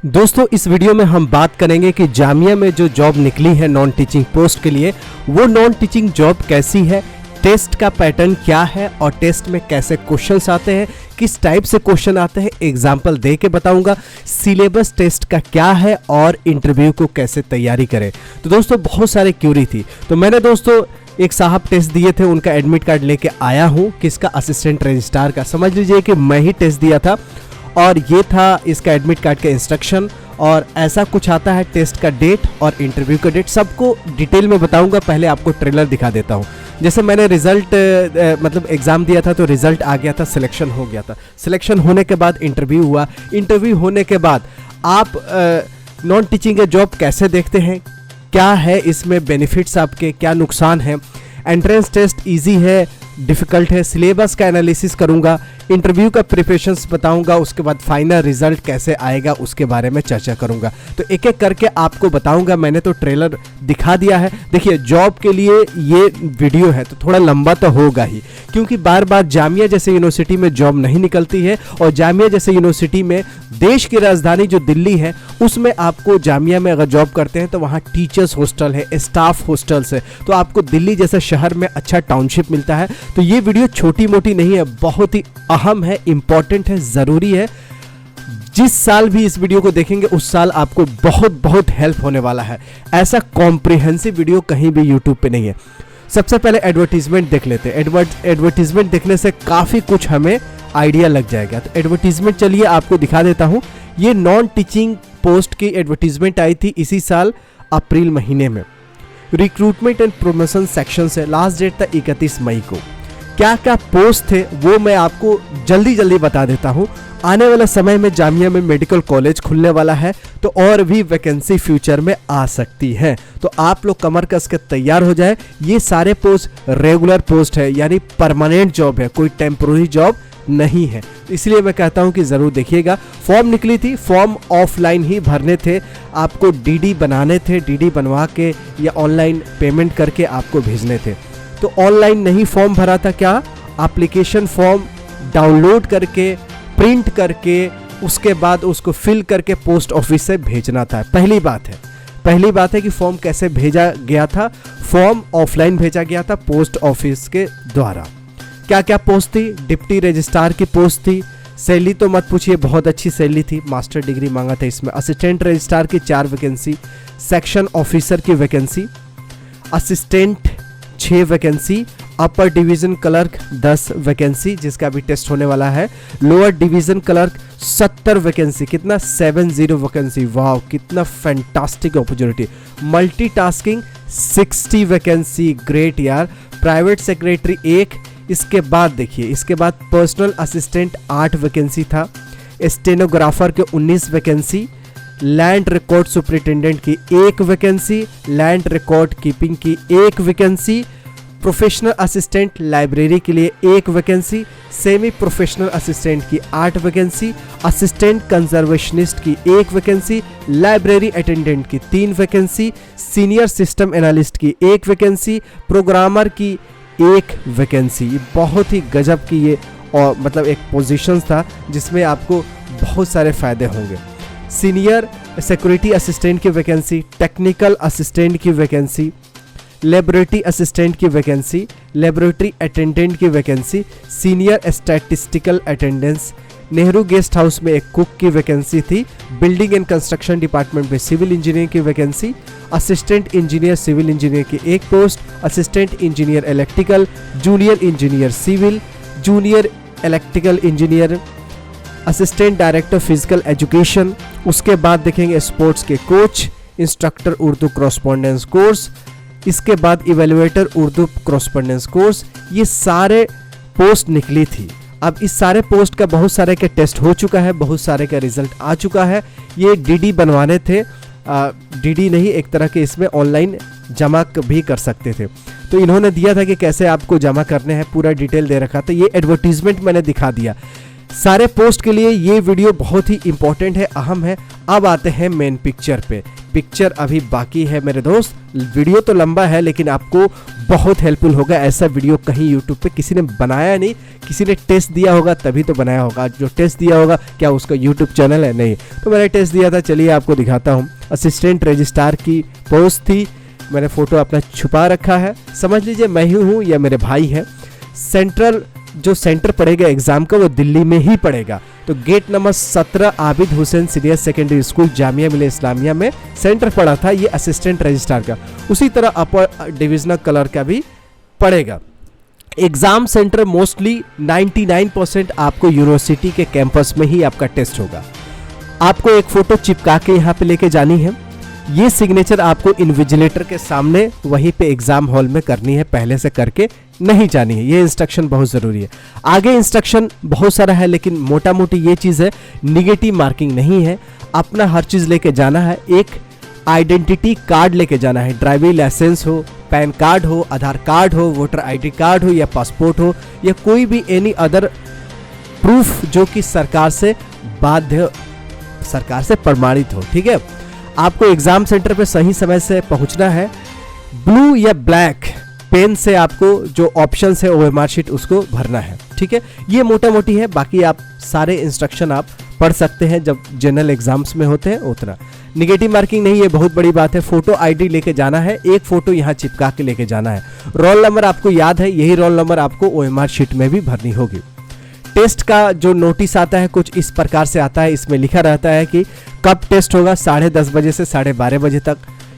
दोस्तों इस वीडियो में हम बात करेंगे कि जामिया में जो जॉब निकली है नॉन टीचिंग पोस्ट के लिए, वो नॉन टीचिंग जॉब कैसी है, टेस्ट का पैटर्न क्या है और टेस्ट में कैसे क्वेश्चंस आते हैं, किस टाइप से क्वेश्चन आते हैं, एग्जाम्पल दे के बताऊंगा। सिलेबस टेस्ट का क्या है और इंटरव्यू को कैसे तैयारी करें। तो दोस्तों बहुत सारे क्यूरी थी, तो मैंने दोस्तों एक साहब टेस्ट दिए थे, उनका एडमिट कार्ड लेके आया हूँ। किसका? असिस्टेंट रजिस्ट्रार का। समझ लीजिए कि मैं ही टेस्ट दिया था और ये था इसका एडमिट कार्ड का इंस्ट्रक्शन और ऐसा कुछ आता है। टेस्ट का डेट और इंटरव्यू का डेट सबको डिटेल में बताऊंगा। पहले आपको ट्रेलर दिखा देता हूँ। जैसे मैंने रिजल्ट मतलब एग्ज़ाम दिया था तो रिजल्ट आ गया था, सिलेक्शन हो गया था। सिलेक्शन होने के बाद इंटरव्यू हुआ। इंटरव्यू होने के बाद आप नॉन टीचिंग का जॉब कैसे देखते हैं, क्या है इसमें बेनिफिट्स आपके, क्या नुकसान है, एंट्रेंस टेस्ट इजी है डिफ़िकल्ट है, सिलेबस का एनालिसिस करूंगा, इंटरव्यू का प्रिपरेशंस बताऊंगा, उसके बाद फाइनल रिजल्ट कैसे आएगा उसके बारे में चर्चा करूंगा। तो एक एक करके आपको बताऊंगा। मैंने तो ट्रेलर दिखा दिया है। देखिए जॉब के लिए ये वीडियो है तो थोड़ा लंबा तो होगा ही, क्योंकि बार बार जामिया जैसे यूनिवर्सिटी में जॉब नहीं निकलती है और जामिया जैसे यूनिवर्सिटी में देश की राजधानी जो दिल्ली है उसमें आपको जामिया में अगर जॉब करते हैं तो वहाँ टीचर्स हॉस्टल है, स्टाफ हॉस्टल्स है, तो आपको दिल्ली जैसे शहर में अच्छा टाउनशिप मिलता है। तो ये वीडियो छोटी मोटी नहीं है, बहुत ही अहम है, इंपॉर्टेंट है, ज़रूरी है। जिस साल भी इस वीडियो को देखेंगे उस साल आपको बहुत बहुत हेल्प होने वाला है। ऐसा कॉम्प्रिहेंसिव वीडियो कहीं भी यूट्यूब पे नहीं है। सबसे पहले एडवर्टीजमेंट देख लेते हैं। एडवर्टीजमेंट देखने से काफ़ी कुछ हमें आइडिया लग जाएगा। तो एडवर्टीजमेंट चलिए आपको दिखा देता हूँ। ये नॉन टीचिंग पोस्ट की एडवर्टीजमेंट आई थी इसी साल अप्रैल महीने में। रिक्रूटमेंट एंड प्रमोशन सेक्शन से लास्ट डेट था 31 मई को। क्या क्या पोस्ट थे वो मैं आपको जल्दी बता देता हूँ। आने वाला समय में जामिया में मेडिकल कॉलेज खुलने वाला है तो और भी वैकेंसी फ्यूचर में आ सकती है। तो आप लोग कमर कस के तैयार हो जाए। ये सारे पोस्ट रेगुलर पोस्ट है, यानी परमानेंट जॉब है, कोई टेम्पोररी जॉब नहीं है। इसलिए मैं कहता हूं कि ज़रूर देखिएगा। फॉर्म निकली थी, फॉर्म ऑफलाइन ही भरने थे, आपको डीडी बनाने थे, डीडी बनवा के या ऑनलाइन पेमेंट करके आपको भेजने थे। तो ऑनलाइन नहीं फॉर्म भरा था, क्या एप्लीकेशन फॉर्म डाउनलोड करके प्रिंट करके उसके बाद उसको फिल करके पोस्ट ऑफिस से भेजना था। पहली बात है कि फॉर्म कैसे भेजा गया था। फॉर्म ऑफलाइन भेजा गया था पोस्ट ऑफिस के द्वारा। क्या क्या पोस्ट थी? डिप्टी रजिस्ट्रार की पोस्ट थी। सैलरी तो मत पूछिए, बहुत अच्छी सैलरी थी, मास्टर डिग्री मांगा था इसमें। असिस्टेंट रजिस्ट्रार की 4 वैकेंसी, सेक्शन ऑफिसर की vacancy, assistant 6 vacancy, upper division clerk 10 vacancy जिसका भी टेस्ट होने वाला है, लोअर डिवीजन क्लर्क 70 वैकेंसी। कितना? 70 वैकेंसी। वाह कितना fantastic opportunity. Multitasking 60 vacancy, great यार। Private secretary 1। इसके बाद देखिए, इसके बाद पर्सनल असिस्टेंट 8 वैकेंसी था, स्टेनोग्राफर के 19 वैकेंसी, लैंड रिकॉर्ड सुपरिटेंडेंट की 1 वैकेंसी, लैंड रिकॉर्ड कीपिंग की 1 वैकेंसी, प्रोफेशनल असिस्टेंट लाइब्रेरी के लिए 1 वैकेंसी, सेमी प्रोफेशनल असिस्टेंट की 8 वैकेंसी, असिस्टेंट कंजर्वेशनिस्ट की 1 वैकेंसी, लाइब्रेरी अटेंडेंट की 3 वैकेंसी, सीनियर सिस्टम एनालिस्ट की 1 वैकेंसी, प्रोग्रामर की 1 वैकेंसी। बहुत ही गजब की ये और मतलब एक पोजीशन था जिसमें आपको बहुत सारे फायदे होंगे। सीनियर सिक्योरिटी असिस्टेंट की वैकेंसी, टेक्निकल असिस्टेंट की वैकेंसी, लेबोरेटरी असिस्टेंट की वैकेंसी, लेबोरेटरी अटेंडेंट की vacancy, senior statistical attendance, Nehru guest house में एक कुक की वैकेंसी थी, बिल्डिंग एंड कंस्ट्रक्शन डिपार्टमेंट में सिविल इंजीनियर की vacancy, assistant engineer civil engineer की 1 post, assistant engineer electrical, junior engineer civil, junior electrical engineer, assistant director physical education. उसके बाद देखेंगे स्पोर्ट्स के coach, instructor Urdu correspondence course, इसके बाद इवेलुएटर उर्दू कॉरस्पॉन्डेंस कोर्स। ये सारे पोस्ट निकली थी। अब इस सारे पोस्ट का बहुत सारे का टेस्ट हो चुका है, बहुत सारे का रिजल्ट आ चुका है। ये डीडी बनवाने थे, डीडी नहीं एक तरह के इसमें ऑनलाइन जमा भी कर सकते थे। तो इन्होंने दिया था कि कैसे आपको जमा करने हैं, पूरा डिटेल दे रखा था। ये एडवर्टीजमेंट मैंने दिखा दिया। सारे पोस्ट के लिए ये वीडियो बहुत ही इंपॉर्टेंट है, अहम है। अब आते हैं मेन पिक्चर पे। पिक्चर अभी बाकी है मेरे दोस्त। वीडियो तो लंबा है लेकिन आपको बहुत हेल्पफुल होगा। ऐसा वीडियो कहीं यूट्यूब पे किसी ने बनाया नहीं, किसी ने टेस्ट दिया होगा तभी तो बनाया होगा। जो टेस्ट दिया होगा क्या उसका यूट्यूब चैनल है? नहीं। तो मैंने टेस्ट दिया था, चलिए आपको दिखाता हूँ। असिस्टेंट रजिस्ट्रार की पोस्ट थी, मैंने फ़ोटो अपना छुपा रखा है। समझ लीजिए मैं ही हूँ या मेरे भाई है। जो सेंटर पड़ेगा एग्ज़ाम का वो दिल्ली में ही पड़ेगा। तो gate number 17 Abid Hussain senior secondary school Jamia Millia Islamia में सेंटर पड़ा था ये असिस्टेंट रजिस्ट्रार का। उसी तरह अपर डिविजनल कलर का भी पड़ेगा। एग्ज़ाम सेंटर मोस्टली 99% आपको यूनिवर्सिटी के कैंपस में ही आपका टेस्ट होगा। आपको एक फ़ोटो चिपका के यहाँ पे लेके जानी है। ये सिग्नेचर आपको इन्विजिलेटर के सामने वहीं पे एग्जाम हॉल में करनी है, पहले से करके नहीं जानी है। ये इंस्ट्रक्शन बहुत ज़रूरी है। आगे इंस्ट्रक्शन बहुत सारा है लेकिन मोटा मोटी ये चीज़ है, निगेटिव मार्किंग नहीं है। अपना हर चीज़ लेके जाना है। एक आइडेंटिटी कार्ड लेके जाना है, ड्राइविंग लाइसेंस हो, पैन कार्ड हो, आधार कार्ड हो, वोटर आईडी कार्ड हो या पासपोर्ट हो या कोई भी एनी अदर प्रूफ जो कि सरकार से प्रमाणित हो। ठीक है, आपको एग्जाम सेंटर पे सही समय से पहुंचना है। ब्लू या ब्लैक पेन से आपको जो ऑप्शन है ओएमआर शीट उसको भरना है। ठीक है, ये मोटा मोटी है। बाकी आप सारे इंस्ट्रक्शन आप पढ़ सकते हैं जब जनरल एग्जाम्स में होते हैं उतना। निगेटिव मार्किंग नहीं, ये बहुत बड़ी बात है। फोटो आईडी लेके जाना है, एक फोटो यहाँ चिपका के लेके जाना है। रोल नंबर आपको याद है, यही रोल नंबर आपको ओएमआर शीट में भी भरनी होगी। टेस्ट का जो नोटिस आता है कुछ इस प्रकार से आता है, इसमें लिखा रहता है कि कब टेस्ट होगा, 10:30 बजे से 12:30 बजे तक।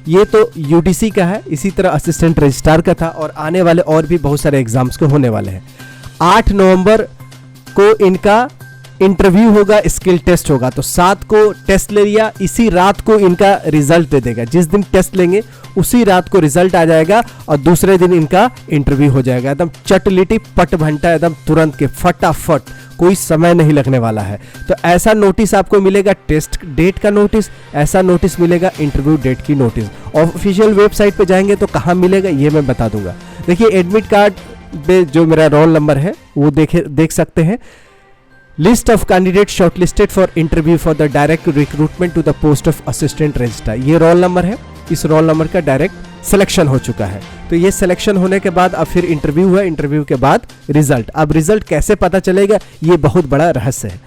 ये तो यूडीसी का है, इसी तरह असिस्टेंट रजिस्ट्रार का था और आने वाले और भी बहुत सारे एग्जाम्स को होने वाले हैं। 8 नवंबर को इनका इंटरव्यू होगा, स्किल टेस्ट होगा। तो 7 को टेस्ट ले लिया, इसी रात को इनका रिजल्ट दे देगा। जिस दिन टेस्ट लेंगे उसी रात को रिजल्ट आ जाएगा और दूसरे दिन इनका इंटरव्यू हो जाएगा। एकदम चटलिटी पट भंटा, एकदम तुरंत के फटाफट, कोई समय नहीं लगने वाला है। तो ऐसा नोटिस आपको मिलेगा, टेस्ट डेट का नोटिस, ऐसा नोटिस मिलेगा इंटरव्यू डेट की नोटिस। ऑफिशियल वेबसाइट पे जाएंगे तो कहाँ मिलेगा ये मैं बता दूंगा। देखिए एडमिट कार्ड पे जो मेरा रोल नंबर है वो देख सकते हैं। List of candidate shortlisted for interview for the direct recruitment to the post of assistant registrar. ये रोल नंबर है, इस रोल नंबर का डायरेक्ट सिलेक्शन हो चुका है। तो ये सिलेक्शन होने के बाद अब फिर इंटरव्यू हुआ, इंटरव्यू के बाद रिजल्ट। अब रिजल्ट कैसे पता चलेगा ये बहुत बड़ा रहस्य है।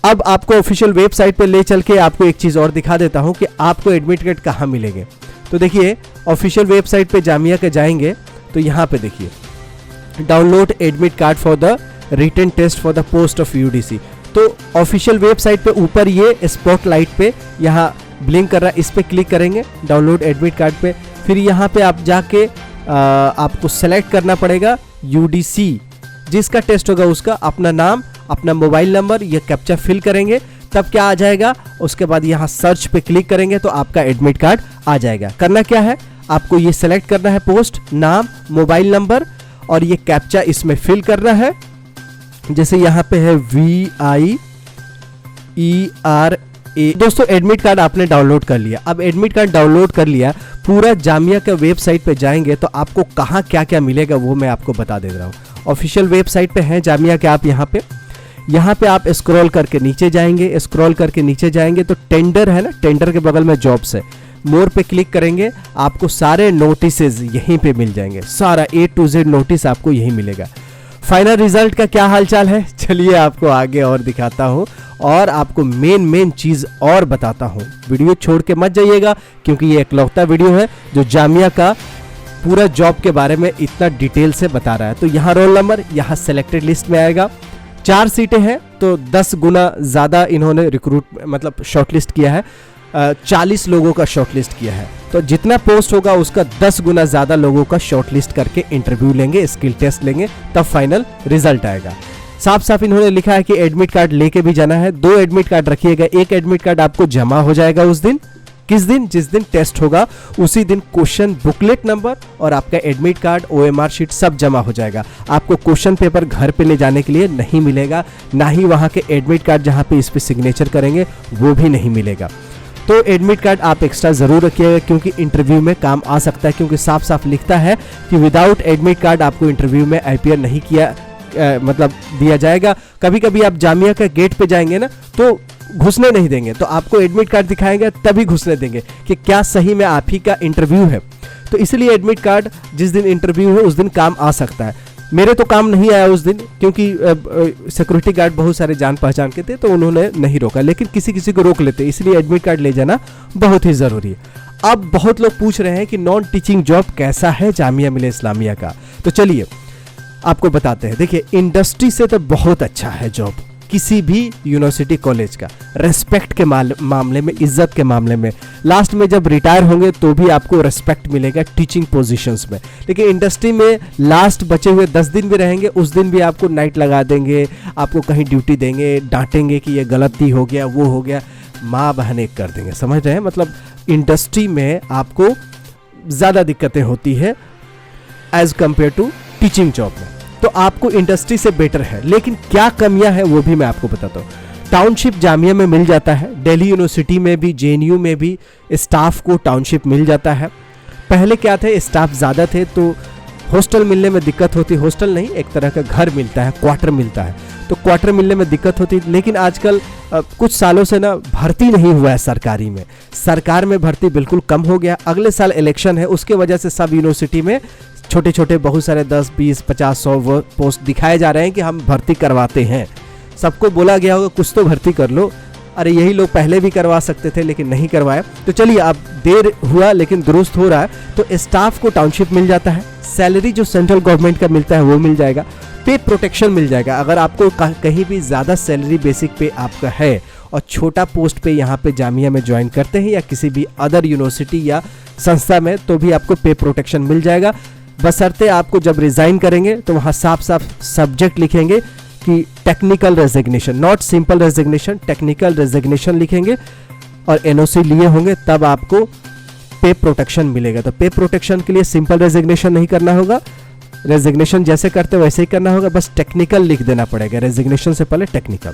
अब आपको ऑफिशियल वेबसाइट पे ले चल के आपको एक चीज़ और दिखा देता हूँ कि आपको एडमिट कार्ड कहाँ मिलेंगे। तो देखिए ऑफिशियल वेबसाइट पे जामिया के जाएंगे तो यहाँ पे देखिए download admit card for the written test for the post of UDC. तो ऑफिशियल वेबसाइट पे ऊपर ये स्पॉटलाइट पे यहाँ ब्लिंक कर रहा है, इस पे क्लिक करेंगे डाउनलोड एडमिट कार्ड पे। फिर यहाँ पे आप जाके आपको सेलेक्ट करना पड़ेगा यूडीसी, जिसका टेस्ट होगा उसका अपना नाम, अपना मोबाइल नंबर, ये कैप्चा फिल करेंगे तब क्या आ जाएगा। उसके बाद यहाँ सर्च पे क्लिक करेंगे तो आपका एडमिट कार्ड आ जाएगा। करना क्या है, आपको ये सेलेक्ट करना है पोस्ट, नाम, मोबाइल नंबर और ये कैप्चा इसमें फिल करना है। जैसे यहाँ पे है VIERA। दोस्तों एडमिट कार्ड आपने डाउनलोड कर लिया। अब एडमिट कार्ड डाउनलोड कर लिया, पूरा जामिया के वेबसाइट पे जाएंगे तो आपको कहाँ क्या क्या मिलेगा वो मैं आपको बता दे रहा हूँ। ऑफिशियल वेबसाइट पे है जामिया के, आप यहाँ पे आप स्क्रॉल करके नीचे जाएंगे। स्क्रॉल करके नीचे जाएंगे तो टेंडर है ना, टेंडर के बगल में जॉब्स है, मोर पे क्लिक करेंगे, आपको सारे नोटिसेज यहीं पे मिल जाएंगे। सारा A to Z नोटिस आपको यहीं मिलेगा। फाइनल रिजल्ट का क्या हालचाल है चलिए आपको आगे और दिखाता हूँ और आपको मेन चीज़ और बताता हूँ। वीडियो छोड़ के मत जाइएगा क्योंकि ये इकलौता वीडियो है जो जामिया का पूरा जॉब के बारे में इतना डिटेल से बता रहा है। तो यहाँ रोल नंबर यहाँ सेलेक्टेड लिस्ट में आएगा। 4 सीटें हैं तो 10 गुना ज़्यादा इन्होंने मतलब शॉर्टलिस्ट किया है। 40 लोगों का शॉर्टलिस्ट किया है। तो जितना पोस्ट होगा उसका 10 गुना ज़्यादा लोगों का शॉर्टलिस्ट करके इंटरव्यू लेंगे, स्किल टेस्ट लेंगे, तब फाइनल रिजल्ट आएगा। साफ साफ इन्होंने लिखा है कि एडमिट कार्ड लेके भी जाना है। 2 एडमिट कार्ड रखिएगा। एक एडमिट कार्ड आपको जमा हो जाएगा उस दिन, किस दिन, जिस दिन टेस्ट होगा उसी दिन क्वेश्चन बुकलेट नंबर और आपका एडमिट कार्ड, OMR शीट सब जमा हो जाएगा। आपको क्वेश्चन पेपर घर पे ले जाने के लिए नहीं मिलेगा, ना ही वहाँ के एडमिट कार्ड जहाँ पे इस पे सिग्नेचर करेंगे वो भी नहीं मिलेगा। तो एडमिट कार्ड आप एक्स्ट्रा ज़रूर रखिएगा क्योंकि इंटरव्यू में काम आ सकता है, क्योंकि साफ साफ लिखता है कि विदाउट एडमिट कार्ड आपको इंटरव्यू में IPR नहीं किया मतलब दिया जाएगा। कभी कभी आप जामिया का गेट पे जाएंगे ना तो घुसने नहीं देंगे, तो आपको एडमिट कार्ड दिखाएंगे तभी घुसने देंगे कि क्या सही में आप ही का इंटरव्यू है। तो इसलिए एडमिट कार्ड जिस दिन इंटरव्यू है उस दिन काम आ सकता है। मेरे तो काम नहीं आया उस दिन, क्योंकि सिक्योरिटी गार्ड बहुत सारे जान पहचान के थे, तो उन्होंने नहीं रोका, लेकिन किसी किसी को रोक लेते, इसलिए एडमिट कार्ड ले जाना बहुत ही ज़रूरी है। अब बहुत लोग पूछ रहे हैं कि नॉन टीचिंग जॉब कैसा है जामिया मिलिया इस्लामिया का, तो चलिए आपको बताते हैं। देखिए, इंडस्ट्री से तो बहुत अच्छा है जॉब, किसी भी यूनिवर्सिटी कॉलेज का, रेस्पेक्ट के मामले में, इज्जत के मामले में, लास्ट में जब रिटायर होंगे तो भी आपको रेस्पेक्ट मिलेगा टीचिंग पोजीशंस में। लेकिन इंडस्ट्री में लास्ट बचे हुए 10 दिन भी रहेंगे, उस दिन भी आपको नाइट लगा देंगे, आपको कहीं ड्यूटी देंगे, डांटेंगे कि ये गलती हो गया, वो हो गया, माँ बहने कर देंगे। समझ रहे हैं? मतलब इंडस्ट्री में आपको ज़्यादा दिक्कतें होती है as compare to teaching job में, तो आपको इंडस्ट्री से बेटर है। लेकिन क्या कमियां हैं वो भी मैं आपको बताता हूँ। टाउनशिप जामिया में मिल जाता है, दिल्ली यूनिवर्सिटी में भी, जेएनयू में भी स्टाफ को टाउनशिप मिल जाता है। पहले क्या थे, स्टाफ ज़्यादा थे तो हॉस्टल मिलने में दिक्कत होती, हॉस्टल नहीं, एक तरह का घर मिलता है, क्वार्टर मिलता है, तो क्वार्टर मिलने में दिक्कत होती। लेकिन आजकल कुछ सालों से ना भर्ती नहीं हुआ है सरकारी में, सरकार में भर्ती बिल्कुल कम हो गया। अगले साल इलेक्शन है, उसके वजह से सब यूनिवर्सिटी में छोटे छोटे बहुत सारे 10, 20, 50, 100 पोस्ट दिखाए जा रहे हैं कि हम भर्ती करवाते हैं। सबको बोला गया होगा कुछ तो भर्ती कर लो, अरे यही लोग पहले भी करवा सकते थे लेकिन नहीं करवाया। तो चलिए, अब देर हुआ लेकिन दुरुस्त हो रहा है। तो स्टाफ को टाउनशिप मिल जाता है, सैलरी जो सेंट्रल गवर्नमेंट का मिलता है वो मिल जाएगा, पे प्रोटेक्शन मिल जाएगा। अगर आपको कहीं भी ज़्यादा सैलरी बेसिक पे आपका है और छोटा पोस्ट पे यहाँ पे जामिया में ज्वाइन करते हैं या किसी भी अदर यूनिवर्सिटी या संस्था में, तो भी आपको पे प्रोटेक्शन मिल जाएगा। बशर्ते आपको जब रिज़ाइन करेंगे तो वहाँ साफ साफ सब्जेक्ट लिखेंगे कि technical resignation, not simple resignation, technical resignation लिखेंगे और एनओसी लिए होंगे, तब आपको पे प्रोटेक्शन मिलेगा। तो पे प्रोटेक्शन के लिए सिंपल रेजिग्नेशन नहीं करना होगा, रेजिग्नेशन जैसे करते वैसे ही करना होगा, बस टेक्निकल लिख देना पड़ेगा, रेजिग्नेशन से पहले टेक्निकल।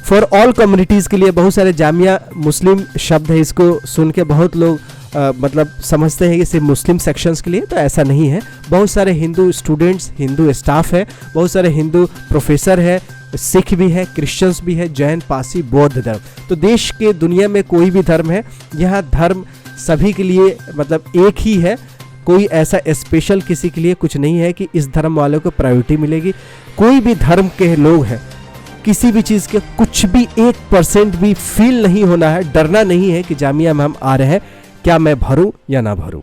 फॉर ऑल कम्युनिटीज़ के लिए बहुत सारे जामिया मुस्लिम शब्द है, इसको सुन के बहुत लोग मतलब समझते हैं कि सिर्फ मुस्लिम सेक्शंस के लिए, तो ऐसा नहीं है। बहुत सारे हिंदू स्टूडेंट्स, हिंदू स्टाफ है, बहुत सारे हिंदू प्रोफेसर है, सिख भी है, क्रिश्चियंस भी है, जैन, पारसी, बौद्ध धर्म। तो देश के दुनिया में कोई भी धर्म है, यहाँ धर्म सभी के लिए मतलब एक ही है, कोई ऐसा स्पेशल किसी के लिए कुछ नहीं है कि इस धर्म वालों को प्रायोरिटी मिलेगी। कोई भी धर्म के लोग हैं, किसी भी चीज़ के कुछ भी 1% भी फील नहीं होना है, डरना नहीं है कि जामिया में हम आ रहे हैं, क्या मैं भरूं या ना भरूं।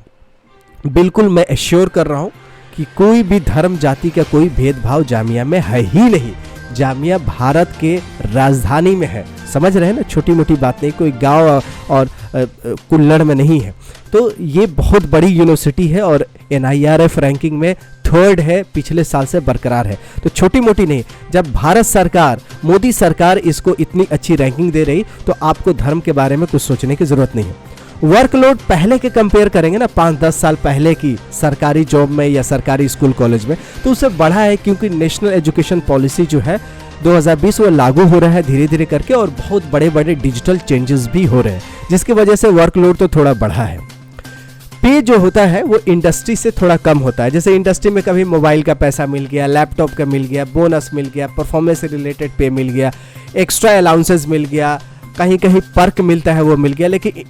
बिल्कुल मैं एश्योर कर रहा हूं कि कोई भी धर्म जाति का कोई भेदभाव जामिया में है ही नहीं। जामिया भारत के राजधानी में है, समझ रहे हैं ना, छोटी मोटी बात नहीं, कोई गांव और कुल्लड़ में नहीं है। तो ये बहुत बड़ी यूनिवर्सिटी है और NIRF रैंकिंग में 3rd है, पिछले साल से बरकरार है, तो छोटी मोटी नहीं। जब भारत सरकार, मोदी सरकार इसको इतनी अच्छी रैंकिंग दे रही, तो आपको धर्म के बारे में कुछ सोचने की जरूरत नहीं है। वर्कलोड पहले के कंपेयर करेंगे ना, 5-10 साल पहले की सरकारी जॉब में या सरकारी स्कूल कॉलेज में, तो उससे बढ़ा है, क्योंकि नेशनल एजुकेशन पॉलिसी जो है 2020 वो लागू हो रहा है धीरे धीरे करके, और बहुत बड़े बड़े डिजिटल चेंजेस भी हो रहे हैं, जिसकी वजह से वर्कलोड तो थोड़ा बढ़ा है। पे जो होता है वो इंडस्ट्री से थोड़ा कम होता है। जैसे इंडस्ट्री में कभी मोबाइल का पैसा मिल गया, लैपटॉप का मिल गया, बोनस मिल गया, परफॉर्मेंस से रिलेटेड पे मिल गया, एक्स्ट्रा अलाउंसेस मिल गया, कहीं कहीं पर्क मिलता है वो मिल गया। लेकिन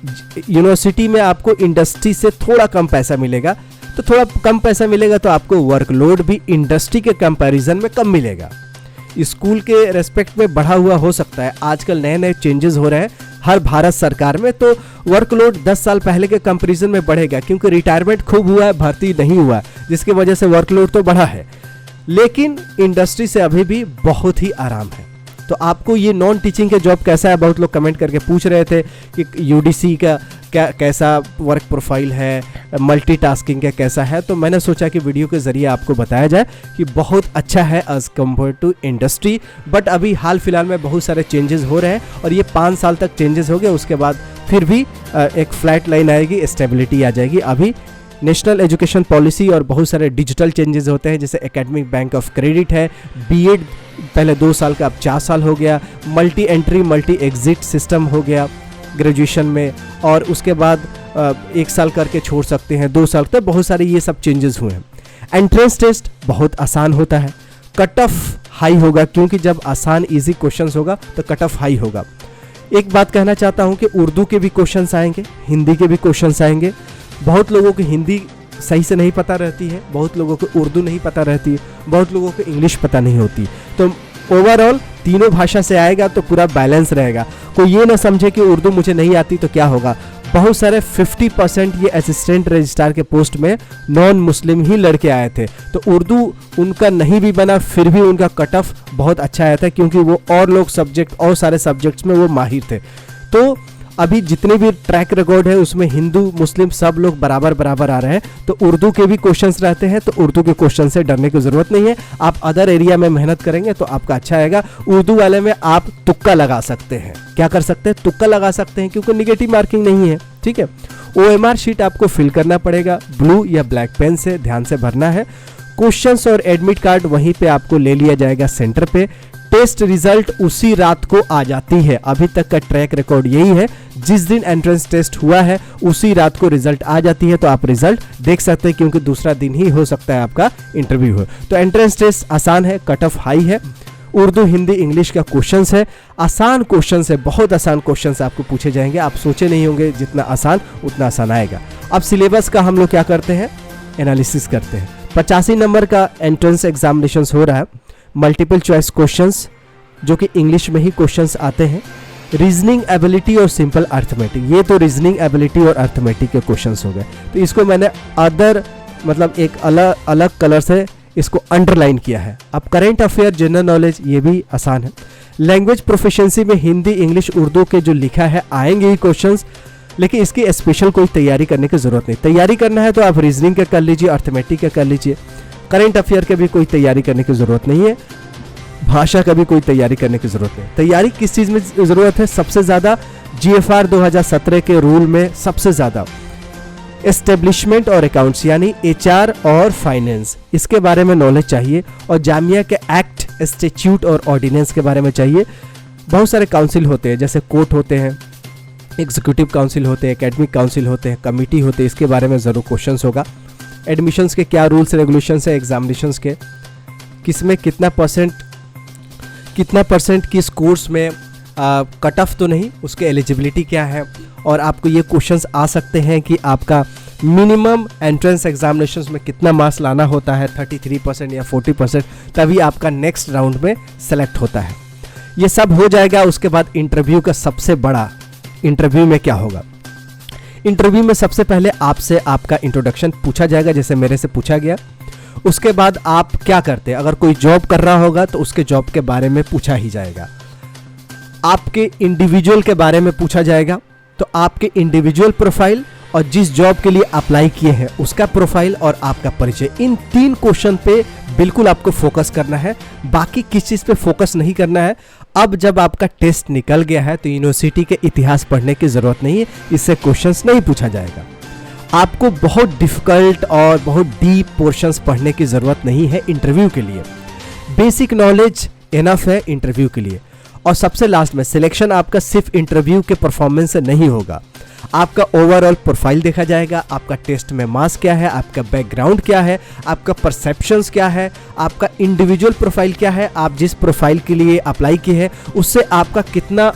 यूनिवर्सिटी में आपको इंडस्ट्री से थोड़ा कम पैसा मिलेगा, तो थोड़ा कम पैसा मिलेगा तो आपको वर्कलोड भी इंडस्ट्री के कंपैरिजन में कम मिलेगा। स्कूल के रेस्पेक्ट में बढ़ा हुआ हो सकता है, आजकल नए नए चेंजेस हो रहे हैं हर भारत सरकार में, तो वर्कलोड 10 साल पहले के कंपैरिजन में बढ़ेगा, क्योंकि रिटायरमेंट खूब हुआ है, भर्ती नहीं हुआ, जिसकी वजह से वर्कलोड तो बढ़ा है। लेकिन इंडस्ट्री से अभी भी बहुत ही आराम है। तो आपको ये नॉन टीचिंग के जॉब कैसा है, बहुत लोग कमेंट करके पूछ रहे थे कि यूडीसी का क्या कैसा वर्क प्रोफाइल है, मल्टीटास्किंग का कैसा है। तो मैंने सोचा कि वीडियो के ज़रिए आपको बताया जाए कि बहुत अच्छा है as compare to industry. But अभी हाल फिलहाल में बहुत सारे चेंजेस हो रहे हैं, और ये 5 साल तक चेंजेस हो गए, उसके बाद फिर भी एक फ्लैट लाइन आएगी, स्टेबिलिटी आ जाएगी। अभी नेशनल एजुकेशन पॉलिसी और बहुत सारे डिजिटल चेंजेस होते हैं, जैसे एकेडमिक बैंक ऑफ क्रेडिट है, बीएड पहले 2 साल का अब 4 साल हो गया, multi entry multi exit system हो गया ग्रेजुएशन में, और उसके बाद 1 साल करके छोड़ सकते हैं, 2 साल तक, बहुत सारे ये सब चेंजेस हुए हैं। एंट्रेंस टेस्ट बहुत आसान होता है, कट ऑफ हाई होगा, क्योंकि जब आसान इजी क्वेश्चंस होगा तो कट ऑफ हाई होगा। एक बात कहना चाहता हूँ कि उर्दू के भी क्वेश्चंस आएंगे, हिंदी के भी क्वेश्चंस आएंगे। बहुत लोगों को हिंदी सही से नहीं पता रहती है, बहुत लोगों को उर्दू नहीं पता रहती है, बहुत लोगों को इंग्लिश पता नहीं होती। तो ओवरऑल तीनों भाषा से आएगा तो पूरा बैलेंस रहेगा। कोई ये ना समझे कि उर्दू मुझे नहीं आती तो क्या होगा। बहुत सारे 50% ये असिस्टेंट रजिस्ट्रार के पोस्ट में नॉन मुस्लिम ही लड़के आए थे, तो उर्दू उनका नहीं भी बना फिर भी उनका कट ऑफ बहुत अच्छा आया था, क्योंकि वो और लोग सब्जेक्ट और सारे सब्जेक्ट्स में वो माहिर थे। तो अभी जितने भी ट्रैक रिकॉर्ड है उसमें हिंदू मुस्लिम सब लोग बराबर बराबर आ रहे हैं। तो उर्दू के भी क्वेश्चंस रहते हैं, तो उर्दू के क्वेश्चन से डरने की जरूरत नहीं है। आप अदर एरिया में मेहनत करेंगे तो आपका अच्छा आएगा। उर्दू वाले में आप तुक्का लगा सकते हैं। क्या कर सकते हैं? तुक्का लगा सकते हैं, क्योंकि निगेटिव मार्किंग नहीं है। ठीक है, OMR शीट आपको फिल करना पड़ेगा, ब्लू या ब्लैक पेन से ध्यान से भरना है। क्वेश्चंस और एडमिट कार्ड वहीं पे आपको ले लिया जाएगा सेंटर पे। टेस्ट रिजल्ट उसी रात को आ जाती है। अभी तक का ट्रैक रिकॉर्ड यही है, जिस दिन एंट्रेंस टेस्ट हुआ है उसी रात को रिजल्ट आ जाती है। तो आप रिजल्ट देख सकते हैं, क्योंकि दूसरा दिन ही हो सकता है आपका इंटरव्यू हो। तो एंट्रेंस टेस्ट आसान है, कट ऑफ हाई है। उर्दू हिंदी इंग्लिश का क्वेश्चंस है, आसान क्वेश्चंस है, बहुत आसान क्वेश्चंस आपको पूछे जाएंगे। आप सोचे नहीं होंगे जितना आसान उतना आसान आएगा। अब सिलेबस का हम लोग क्या करते हैं? एनालिसिस करते हैं। 85 नंबर का एंट्रेंस एग्जामिनेशन हो रहा है। मल्टीपल चॉइस क्वेश्चंस जो कि इंग्लिश में ही क्वेश्चंस आते हैं। रीजनिंग एबिलिटी और सिंपल अर्थमेटिक, ये तो रीजनिंग एबिलिटी और अर्थमेटिक के क्वेश्चंस हो गए। तो इसको मैंने अदर मतलब एक अलग अलग कलर से इसको अंडरलाइन किया है। अब करेंट अफेयर जनरल नॉलेज ये भी आसान है। लैंग्वेज प्रोफिशिएंसी में हिंदी इंग्लिश उर्दू के जो लिखा है आएंगे ही क्वेश्चंस, लेकिन इसकी स्पेशल कोई तैयारी करने की जरूरत नहीं। तैयारी करना है तो आप रीजनिंग के कर लीजिए, अर्थमेटिक के कर लीजिए। करेंट अफेयर के भी कोई तैयारी करने की जरूरत नहीं है, भाषा का भी कोई तैयारी करने की जरूरत नहीं। तैयारी किस चीज में जरूरत है? सबसे ज्यादा GFR 2017 के रूल में सबसे ज्यादा एस्टेब्लिशमेंट और अकाउंट्स यानी HR और फाइनेंस, इसके बारे में नॉलेज चाहिए। और जामिया के एक्ट, स्टैट्यूट और ऑर्डिनेंस के बारे में चाहिए। बहुत सारे काउंसिल होते हैं, जैसे कोर्ट होते हैं, एग्जीक्यूटिव काउंसिल होते हैं, एकेडमिक काउंसिल होते हैं, कमिटी होते हैं, इसके बारे में ज़रूर क्वेश्चंस होगा। एडमिशन्स के क्या रूल्स रेगुलेशंस है, एग्जामिनेशंस के किसमें कितना परसेंट किस कोर्स में कट ऑफ तो नहीं, उसके एलिजिबिलिटी क्या है। और आपको ये क्वेश्चंस आ सकते हैं कि आपका मिनिमम एंट्रेंस एग्जामिनेशंस में कितना मार्क्स लाना होता है, 33% या 40%, तभी आपका नेक्स्ट राउंड में सेलेक्ट होता है। ये सब हो जाएगा। उसके बाद इंटरव्यू का सबसे बड़ा, इंटरव्यू में क्या होगा? इंटरव्यू में सबसे पहले आपसे आपका इंट्रोडक्शन पूछा जाएगा, जैसे मेरे से पूछा गया। उसके बाद आप क्या करते हैं, अगर कोई जॉब कर रहा होगा तो उसके जॉब के बारे में पूछा ही जाएगा। आपके इंडिविजुअल के बारे में पूछा जाएगा, तो आपके इंडिविजुअल प्रोफाइल और जिस जॉब के लिए अप्लाई किए हैं उसका प्रोफाइल और आपका परिचय, इन 3 क्वेश्चन पे बिल्कुल आपको फोकस करना है। बाकी किस चीज़ पे फोकस नहीं करना है। अब जब आपका टेस्ट निकल गया है तो यूनिवर्सिटी के इतिहास पढ़ने की ज़रूरत नहीं है, इससे क्वेश्चंस नहीं पूछा जाएगा। आपको बहुत डिफ़िकल्ट और बहुत डीप पोर्शंस पढ़ने की ज़रूरत नहीं है इंटरव्यू के लिए। बेसिक नॉलेज इनफ है इंटरव्यू के लिए। और सबसे लास्ट में सिलेक्शन आपका सिर्फ इंटरव्यू के परफॉर्मेंस से नहीं होगा, आपका ओवरऑल प्रोफाइल देखा जाएगा। आपका टेस्ट में मार्क्स क्या है, आपका बैकग्राउंड क्या है, आपका परसेप्शंस क्या है, आपका इंडिविजुअल प्रोफाइल क्या है, आप जिस प्रोफाइल के लिए अप्लाई किए हैं उससे आपका कितना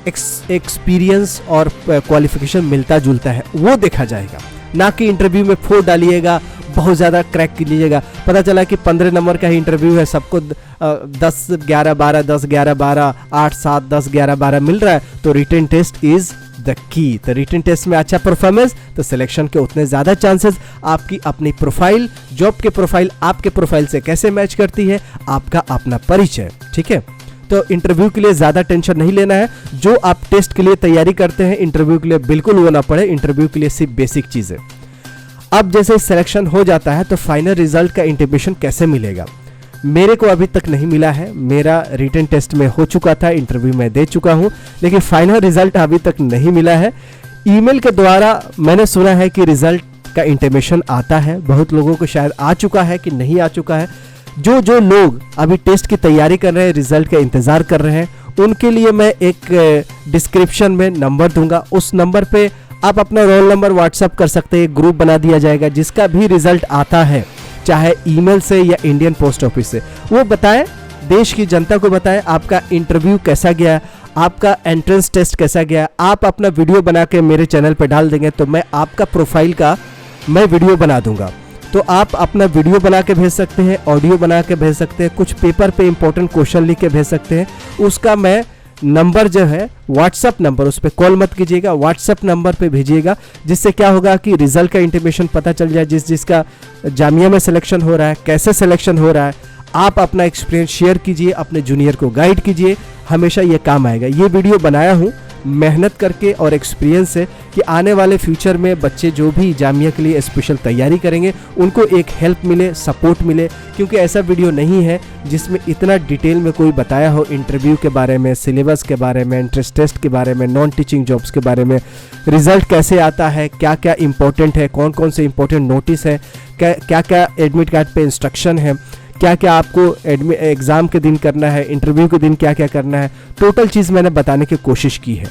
एक्सपीरियंस और क्वालिफिकेशन मिलता जुलता है, वो देखा जाएगा। ना कि इंटरव्यू में 4 डालिएगा, बहुत ज़्यादा क्रैक कर लीजिएगा। पता चला कि 15 नंबर का ही इंटरव्यू है, सबको 10 11 12 10 11 12 8 7 10 11 12 मिल रहा है, तो written test is the key. तो रिटन टेस्ट में अच्छा परफॉर्मेंस तो सिलेक्शन के उतने ज़्यादा चांसेस। आपकी अपनी प्रोफाइल, जॉब के प्रोफाइल आपके प्रोफाइल से कैसे मैच करती है, आपका अपना परिचय। ठीक है, तो इंटरव्यू के लिए ज़्यादा टेंशन नहीं लेना है। जो आप टेस्ट के लिए तैयारी करते हैं इंटरव्यू के लिए बिल्कुल वो ना पड़े। इंटरव्यू के लिए सिर्फ बेसिक चीज़ें। अब जैसे सिलेक्शन हो जाता है तो फाइनल रिजल्ट का इंटीमेशन कैसे मिलेगा? मेरे को अभी तक नहीं मिला है। मेरा रिटन टेस्ट में हो चुका था, इंटरव्यू में दे चुका हूँ, लेकिन फाइनल रिजल्ट अभी तक नहीं मिला है। ईमेल के द्वारा मैंने सुना है कि रिजल्ट का इंटीमेशन आता है। बहुत लोगों को शायद आ चुका है कि नहीं आ चुका है। जो लोग अभी टेस्ट की तैयारी कर रहे हैं, रिजल्ट का इंतज़ार कर रहे हैं, उनके लिए मैं एक डिस्क्रिप्शन में नंबर दूंगा। उस नंबर पे आप अपना रोल नंबर व्हाट्सअप कर सकते हैं। ग्रुप बना दिया जाएगा, जिसका भी रिजल्ट आता है, चाहे ईमेल से या इंडियन पोस्ट ऑफिस से, वो बताएं, देश की जनता को बताएं आपका इंटरव्यू कैसा गया, आपका एंट्रेंस टेस्ट कैसा गया, आप अपना वीडियो बना के मेरे चैनल पे डाल देंगे तो मैं आपका प्रोफाइल का मैं वीडियो बना दूंगा। तो आप अपना वीडियो बना के भेज सकते हैं, ऑडियो बना के भेज सकते हैं, कुछ पेपर पे इंपॉर्टेंट क्वेश्चन लिख के भेज सकते हैं। उसका मैं नंबर जो है व्हाट्सअप नंबर, उस पर कॉल मत कीजिएगा, व्हाट्सअप नंबर पे भेजिएगा, जिससे क्या होगा कि रिजल्ट का इंटीमेशन पता चल जाए, जिसका जामिया में सिलेक्शन हो रहा है, कैसे सिलेक्शन हो रहा है। आप अपना एक्सपीरियंस शेयर कीजिए, अपने जूनियर को गाइड कीजिए, हमेशा ये काम आएगा। ये वीडियो बनाया हूँ मेहनत करके और एक्सपीरियंस से कि आने वाले फ्यूचर में बच्चे जो भी जामिया के लिए स्पेशल तैयारी करेंगे उनको एक हेल्प मिले, सपोर्ट मिले, क्योंकि ऐसा वीडियो नहीं है जिसमें इतना डिटेल में कोई बताया हो इंटरव्यू के बारे में, सिलेबस के बारे में, एंट्रेंस टेस्ट के बारे में, नॉन टीचिंग जॉब्स के बारे में, रिजल्ट कैसे आता है, क्या क्या इंपॉर्टेंट है, कौन कौन से इंपॉर्टेंट नोटिस है, क्या क्या एडमिट कार्ड पे इंस्ट्रक्शन है, क्या क्या आपको एग्ज़ाम के दिन करना है, इंटरव्यू के दिन क्या क्या करना है, टोटल चीज़ मैंने बताने की कोशिश की है।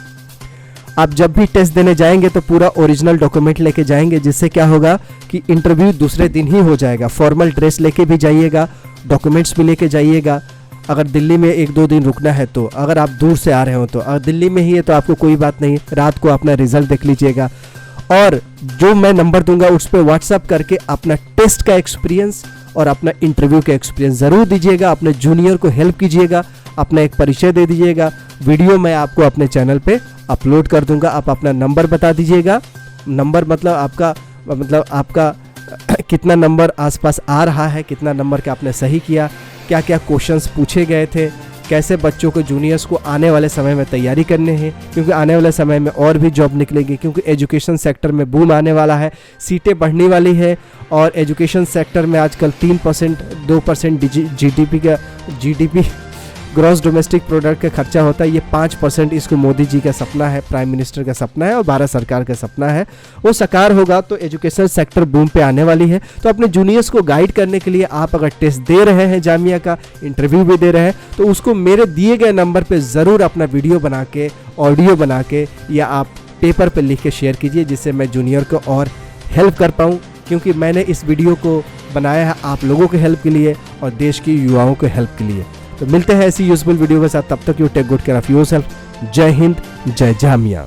आप जब भी टेस्ट देने जाएंगे तो पूरा ओरिजिनल डॉक्यूमेंट लेके जाएंगे, जिससे क्या होगा कि इंटरव्यू दूसरे दिन ही हो जाएगा। फॉर्मल ड्रेस लेके भी जाइएगा, डॉक्यूमेंट्स भी लेके जाइएगा। अगर दिल्ली में 1-2 दिन रुकना है तो, अगर आप दूर से आ रहे हो तो, अगर दिल्ली में ही है तो आपको कोई बात नहीं, रात को अपना रिजल्ट देख लीजिएगा। और जो मैं नंबर दूंगा उस पर व्हाट्सअप करके अपना टेस्ट का एक्सपीरियंस और अपना इंटरव्यू का एक्सपीरियंस ज़रूर दीजिएगा। अपने जूनियर को हेल्प कीजिएगा, अपना एक परिचय दे दीजिएगा। वीडियो मैं आपको अपने चैनल पे अपलोड कर दूंगा। आप अपना नंबर बता दीजिएगा। नंबर मतलब आपका कितना नंबर आसपास आ रहा है, कितना नंबर का आपने सही किया, क्या क्या क्वेश्चंस पूछे गए थे, कैसे बच्चों को, जूनियर्स को आने वाले समय में तैयारी करने हैं, क्योंकि आने वाले समय में और भी जॉब निकलेगी, क्योंकि एजुकेशन सेक्टर में बूम आने वाला है, सीटें बढ़ने वाली है। और एजुकेशन सेक्टर में आजकल 3% 2% जीडीपी ग्रॉस डोमेस्टिक प्रोडक्ट का खर्चा होता है। ये 5% इसको मोदी जी का सपना है, प्राइम मिनिस्टर का सपना है और भारत सरकार का सपना है, वो साकार होगा तो एजुकेशन सेक्टर बूम पे आने वाली है। तो अपने जूनियर्स को गाइड करने के लिए आप अगर टेस्ट दे रहे हैं, जामिया का इंटरव्यू भी दे रहे हैं, तो उसको मेरे दिए गए नंबर पे ज़रूर अपना वीडियो बना के, ऑडियो बना के या आप पेपर पे लिख के शेयर कीजिए, जिससे मैं जूनियर को और हेल्प कर पाऊँ। क्योंकि मैंने इस वीडियो को बनाया है आप लोगों के हेल्प के लिए और देश की युवाओं के हेल्प के लिए। तो मिलते हैं ऐसी यूजफुल वीडियो के साथ, तब तक you take good care of yourself. जय हिंद, जय जामिया।